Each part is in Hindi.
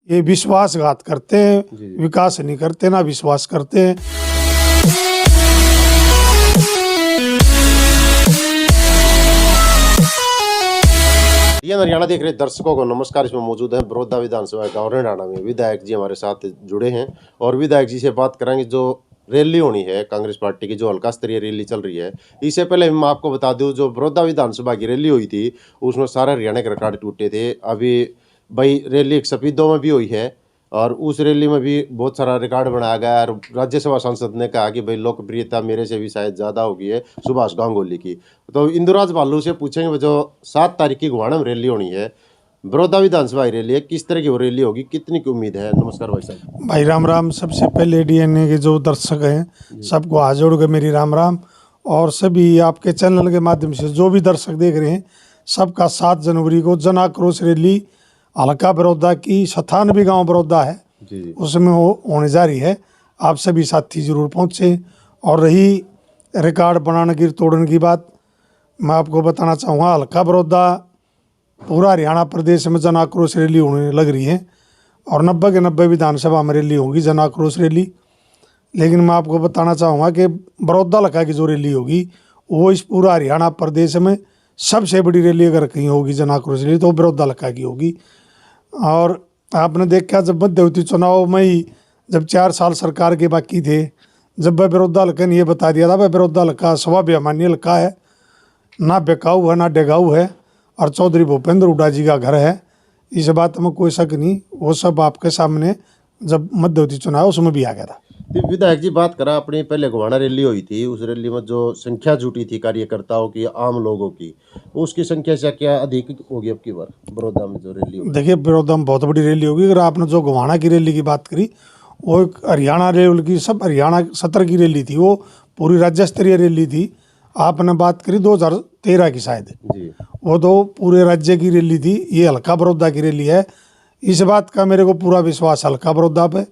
ये विश्वासघात करते हैं, विकास नहीं करते ना विश्वास करते हैं। हरियाणा देख रहे दर्शकों को नमस्कार। इसमें मौजूद है बड़ौदा विधानसभा का औरंडाना में विधायक जी हमारे साथ जुड़े हैं और विधायक जी से बात कराएंगे। जो रैली होनी है कांग्रेस पार्टी की, जो हल्का स्तरीय रैली चल रही है, इससे पहले मैं आपको बता दूं जो बड़ौदा विधानसभा की रैली हुई थी उसमें सारे हरियाणा के रिकॉर्ड टूटे थे। अभी भाई रैली एक सपीदों में भी हुई है और उस रैली में भी बहुत सारा रिकॉर्ड बनाया गया और राज्यसभा सांसद ने कहा कि भाई लोकप्रियता मेरे से भी शायद ज़्यादा होगी है सुभाष गांगुली की। तो इंदुराज भालू से पूछेंगे जो 7 तारीख की गुवाहाटी में रैली होनी है, बड़ौदा विधानसभा की रैली है, किस तरह की वो रैली होगी, कितनी की उम्मीद है? नमस्कार भाई साहब। भाई राम राम। सबसे पहले डीएनए के जो दर्शक हैं सबको हाथ जोड़ के मेरी राम राम, और सभी आपके चैनल के माध्यम से जो भी दर्शक देख रहे हैं सबका 7 जनवरी को जन आक्रोश रैली हल्का बड़ौदा की 97 गांव बड़ौदा है जी उसमें होने जा रही है। आप सभी साथी जरूर पहुँचे। और रही रिकॉर्ड बनाने की तोड़ने की बात, मैं आपको बताना चाहूँगा हल्का बड़ौदा पूरा हरियाणा प्रदेश में जन आक्रोश रैली होने लग रही है और 90 के 90 विधानसभा में रैली होगी जन आक्रोश रैली। लेकिन मैं आपको बताना चाहूँगा कि बड़ौदा हल्का की जो रैली होगी वो इस पूरा हरियाणा प्रदेश में सबसे बड़ी रैली अगर कहीं होगी जन आक्रोश रैली तो बड़ौदा हल्का की होगी। और आपने देखा जब मध्यवर्ती चुनाव में ही जब 4 साल सरकार के बाकी थे, जब वह बड़ौदा हल्का ने ये बता दिया था वह बड़ौदा हल्का स्वाभिमानी हल्का है, ना बेकाऊ है ना डेगाऊ है और चौधरी भूपेंद्र हुड्डा जी का घर है, इस बात में कोई शक नहीं। वो सब आपके सामने जब मध्यवर्ती चुनाव उसमें भी आ गया था। तो विधायक जी बात करा अपनी पहले गुवाहाटी रैली हुई थी, उस रैली में जो संख्या जुटी थी कार्यकर्ताओं की, आम लोगों की, उसकी संख्या से क्या अधिक होगी अब की बार बड़ौदा में जो रैली होगी? देखिए बड़ौदा में बहुत बड़ी रैली होगी। अगर आपने जो गुवाहाटी की रैली की बात करी वो एक हरियाणा लेवल की, सब हरियाणा सत्र की रैली थी, वो पूरी राज्य स्तरीय रैली थी। आपने बात करी 2013 की शायद, जी वो तो पूरे राज्य की रैली थी। ये हल्का बड़ौदा की रैली है, इस बात का मेरे को पूरा विश्वास हल्का बड़ौदा पे।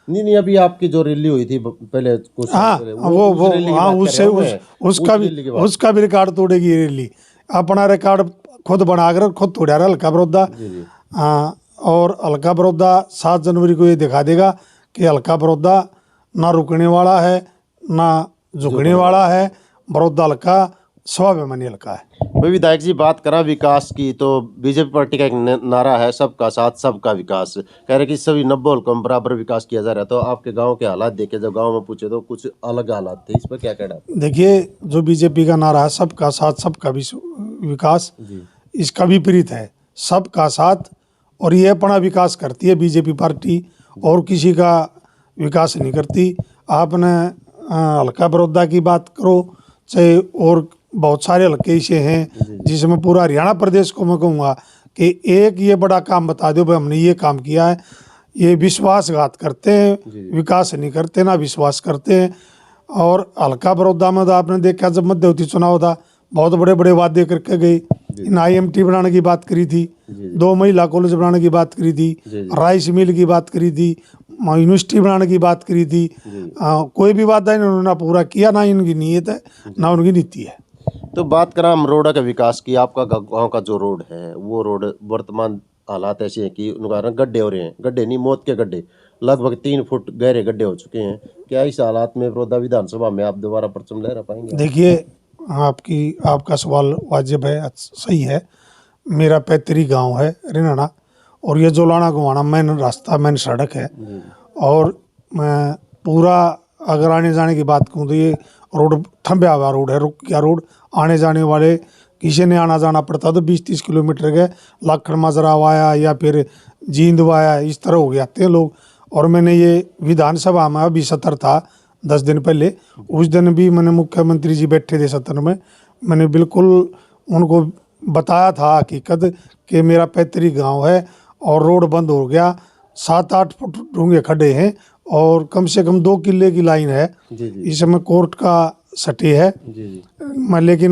नहीं अभी आपकी जो रैली हुई थी पहले कुछ साल हाँ पहले, वो रैली की हाँ बात उससे कर रहे हैं, रैली की बात। उसका भी रिकॉर्ड तोड़ेगी ये रैली। अपना रिकॉर्ड खुद बनाकर खुद तोड़ा रहा हल्का बड़ौदा। जी हाँ, और हल्का बड़ौदा 7 जनवरी को ये दिखा देगा कि हल्का बड़ौदा ना रुकने वाला है ना झुकने वाला है। बड़ौदा हल्का स्वाभिमानी हल्का है। भाई विधायक जी बात करा विकास की, तो बीजेपी पार्टी का एक नारा है सबका साथ सबका विकास, कह रहे कि सभी 90 हल्कों में बराबर विकास किया जा रहा है। तो आपके गांव के हालात देखे, जब गांव में पूछे तो कुछ अलग हालात थे, इस पर क्या कहना? देखिए जो बीजेपी का नारा है सबका साथ सबका विकास, इसका विपरीत है सबका साथ, और ये अपना विकास करती है बीजेपी पार्टी और किसी का विकास नहीं करती। आपने हल्का बड़ौदा की बात करो चाहे और बहुत सारे हल्के ऐसे हैं जिसमें पूरा हरियाणा प्रदेश को मैं कहूँगा कि एक ये बड़ा काम बता दो भाई हमने ये काम किया है। ये विश्वासघात करते हैं, विकास नहीं करते ना विश्वास करते हैं। और हल्का बड़ौदा में तो आपने देखा जब मध्यवर्ती चुनाव था बहुत बड़े बड़े वादे करके गए। इन IMT बनाने की बात करी थी, 2 महिला कॉलेज बनाने की बात करी थी, राइस मिल की बात करी थी, यूनिवर्सिटी बनाने की बात करी थी। कोई भी वादा इन्होंने ना पूरा किया, ना इनकी नीयत है ना उनकी नीति है। तो बात करा हम रोड का विकास की, आपका गांव का जो रोड है वो रोड वर्तमान हालात ऐसे हैं कि उनका गड्ढे हो रहे हैं, गड्ढे नहीं मौत के गड्ढे, लगभग 3 फुट गहरे गड्ढे हो चुके हैं। क्या इस हालात में बड़ौदा विधानसभा में आप दोबारा परचम लहरा पाएंगे? देखिए आपका सवाल वाजिब है, सही है। मेरा पैतृक गांव है रिनाना और ये जोलाना गुवाहाटी मेन रास्ता मेन सड़क है। और मैं पूरा अगर आने जाने की बात कहूँ तो ये रोड थंबा हुआ रोड है, रुक गया रोड। आने जाने वाले किसी ने आना जाना पड़ता तो 20-30 किलोमीटर के लाखड़ माजरा वाया या फिर जींद वाया, इस तरह हो गए थे लोग। और मैंने ये विधानसभा में अभी सत्र था 10 दिन पहले, उस दिन भी मैंने मुख्यमंत्री जी बैठे थे सत्र में, मैंने बिल्कुल उनको बताया था हकीकत कि मेरा पैतृक गांव है और रोड बंद हो गया, 7-8 फुट डूंगे खड्डे हैं और कम से कम 2 किले की लाइन है। इसमें कोर्ट का सटे है। लेकिन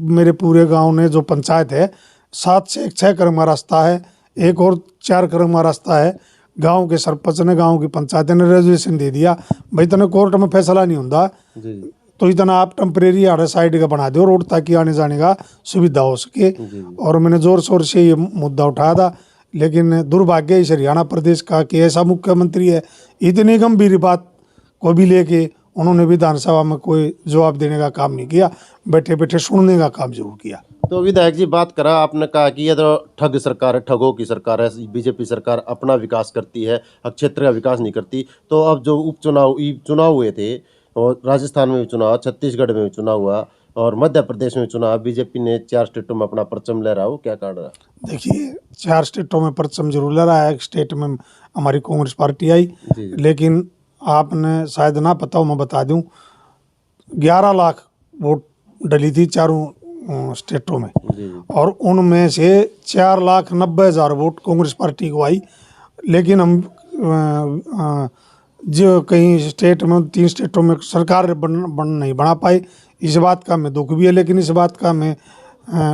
मेरे पूरे गांव ने जो पंचायत है 7 से 6 किलोमीटर रास्ता है, एक और 4 किलोमीटर रास्ता है। गांव के सरपंच ने गांव की पंचायत ने रेजोल्यूशन दे दिया भाई तना कोर्ट में फैसला नहीं होता तो इतना आप टेम्परेरी आड़े साइड का बना दो रोड ताकि आने जाने का सुविधा हो सके। और मैंने जोर शोर से ये मुद्दा उठाया था। लेकिन दुर्भाग्य इस हरियाणा प्रदेश का कि ऐसा मुख्यमंत्री है, इतनी गंभीर बात को भी लेके उन्होंने विधानसभा में कोई जवाब देने का काम नहीं किया, बैठे बैठे सुनने का काम जरूर किया। तो विधायक जी, बात करा आपने, कहा कि ये तो ठग सरकार है, ठगों की सरकार है, बीजेपी सरकार अपना विकास करती है, क्षेत्र का विकास नहीं करती। तो अब जो चुनाव हुए थे, और राजस्थान में भी चुनाव, छत्तीसगढ़ में भी चुनाव हुआ, और मध्य प्रदेश में चुनाव, बीजेपी ने 4 स्टेटों में अपना परचम लहरा, वो क्या कारण रहा? देखिए, 4 स्टेटों में परचम जरूर लहरा है, एक स्टेट में हमारी कांग्रेस पार्टी आई, लेकिन आपने शायद ना पता हो, मैं बता दूं, 11 लाख वोट डली थी चारों स्टेटों में, और उनमें से 4,90,000 वोट कांग्रेस पार्टी को आई। लेकिन हम जो कई स्टेट में, 3 स्टेटों में सरकार नहीं बना पाई, इस बात का मैं दुख भी है, लेकिन इस बात का मैं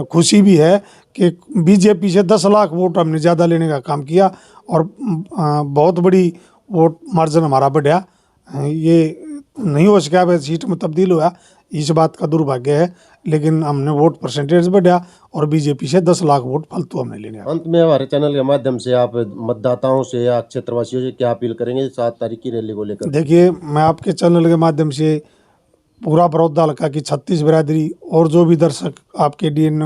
खुशी भी है कि बीजेपी से 10 लाख वोट हमने ज़्यादा लेने का काम किया, और बहुत बड़ी वोट मार्जिन हमारा बढ़ा। ये नहीं हो सका, वह सीट में तब्दील हुआ, इस बात का दुर्भाग्य है, लेकिन हमने वोट परसेंटेज बढ़ा और बीजेपी से 10 लाख वोट फालतू हमने लेने। अंत में हमारे चैनल के माध्यम से आप मतदाताओं से या क्षेत्रवासियों से क्या अपील करेंगे 7 तारीख की रैली को लेकर? देखिए, मैं आपके चैनल के माध्यम से पूरा बड़ौदा हल्का की 36 बिरादरी और जो भी दर्शक आपके डीएन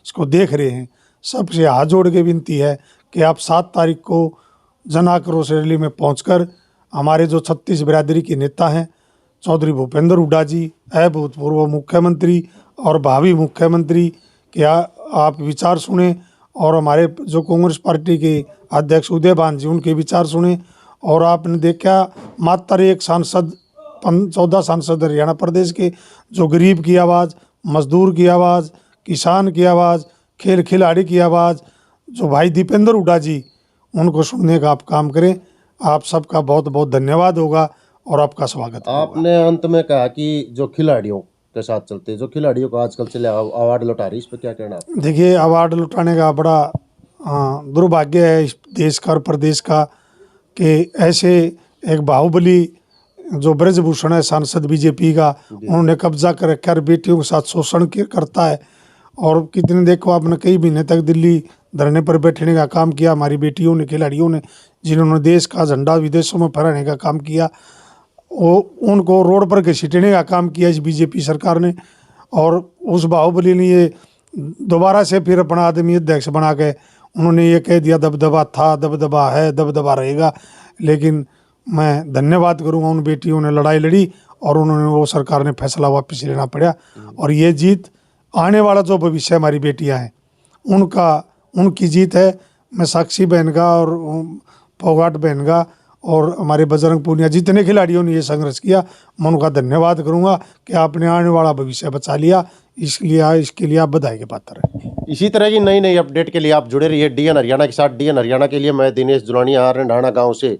इसको देख रहे हैं, सबसे हाथ जोड़ के विनती है कि आप 7 तारीख को जन आक्रोश रैली में पहुंचकर हमारे जो 36 बिरादरी के नेता हैं, चौधरी भूपेंद्र हुड्डा जी, भूतपूर्व मुख्यमंत्री और भावी मुख्यमंत्री के आप विचार सुने, और हमारे जो कांग्रेस पार्टी के अध्यक्ष उदयभान जी, उनके विचार सुने। और आपने देखा, मात्र एक सांसद, 14 सांसद हरियाणा प्रदेश के, जो गरीब की आवाज़, मजदूर की आवाज़, किसान की आवाज़, खेल खिलाड़ी की आवाज़, जो भाई दीपेंद्र हुड्डा जी, उनको सुनने का आप काम करें। आप सबका बहुत बहुत धन्यवाद होगा और आपका स्वागत होगा। आपने अंत में कहा कि जो खिलाड़ियों के साथ चलते, जो खिलाड़ियों को आजकल चले अवार्ड लौटा रही, इस पर क्या कहना? देखिए, अवार्ड लुटाने का बड़ा दुर्भाग्य है इस देश का और प्रदेश का, कि ऐसे एक बाहुबली जो ब्रजभूषण है सांसद बीजेपी का, उन्होंने कब्जा कर रखा है, बेटियों के साथ शोषण करता है। और कितने, देखो आपने कई महीने तक दिल्ली धरने पर बैठने का काम किया हमारी बेटियों ने, खिलाड़ियों ने, जिन्होंने देश का झंडा विदेशों में फहराने का काम किया, वो उनको रोड पर घसीटने का काम किया इस बीजेपी सरकार ने। और उस बाहुबली ने ये दोबारा से फिर अपना आदमी अध्यक्ष बना के उन्होंने ये कह दिया, दबदबा था, दबदबा है, दबदबा रहेगा। लेकिन मैं धन्यवाद करूँगा, उन बेटियों ने लड़ाई लड़ी और उन्होंने, वो सरकार ने फैसला वापस लेना पड़ा, और ये जीत आने वाला जो भविष्य हमारी बेटियां हैं उनकी जीत है। मैं साक्षी बहन का और फोगाट बहन का और हमारे बजरंग पूनिया, जितने खिलाड़ियों ने ये संघर्ष किया, मैं उनका धन्यवाद करूंगा कि आपने आने वाला भविष्य बचा लिया। इसके लिए आप बधाई के पात्र हैं। इसी तरह की नई नई अपडेट के लिए आप जुड़े रहिए डीएन हरियाणा के साथ। डीएन हरियाणा के लिए मैं दिनेश जुलानिया, रिंडाना गाँव से।